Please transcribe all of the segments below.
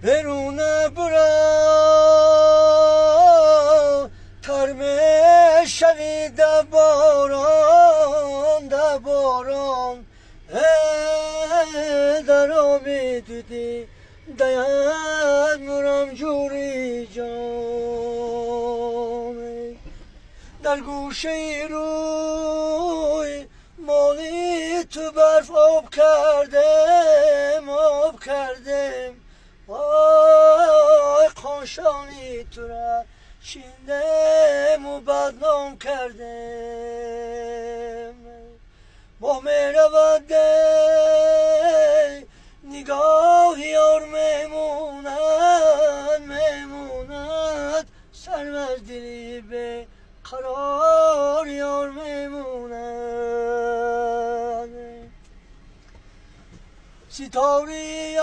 برونه برا ترمه شوی ده باران در آبی دیدی دید مرم جوری جان در گوشه روی مالی تو برف آب کردم وای قاشانی تو را شیندم و بدنام کردم با مهربانده نگاه یار میموند سرم از دلی به قرار یار میموند ستاره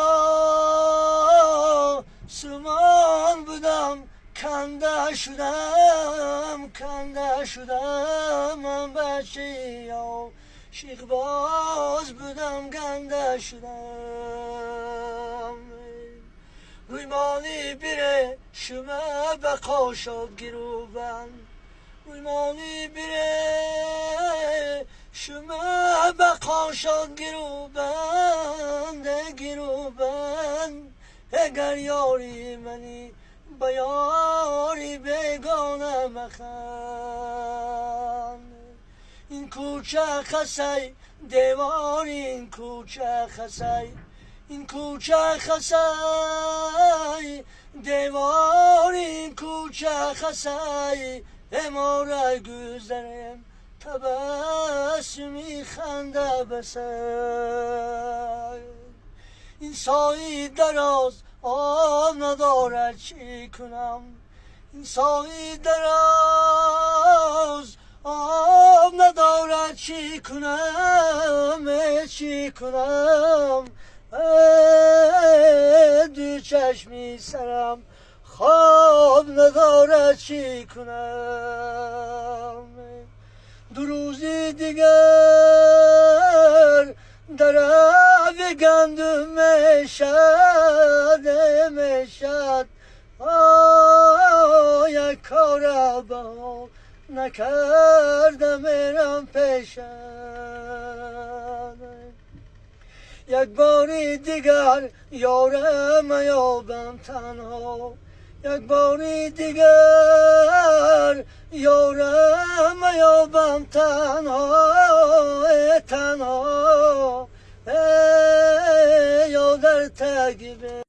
آسمان بودم کنده شدم من بچه عاشق باز بودم گنده شدم روی مالی بره شما به قاشاب گروبن روی مالی بره شما به قاشاب گروبن اگر یاری منی با یاری بگانه مخن این کوچه خسی دیوار این کوچه خسی دیوار این کوچه خسی اماره گذرم تبسمی خنده بسر این سایی دراز آب ندارد چی کنم این سایی دراز آب ندارد چی کنم دو چشمی سرم خواب ندارد چی کنم دو روزی دیگر در آب گندم میشد یک کار با نکردم میرم پیشم یک باری دیگر یارم یابم تنها یک باری دیگر یارم یابم تنها یا در تگیره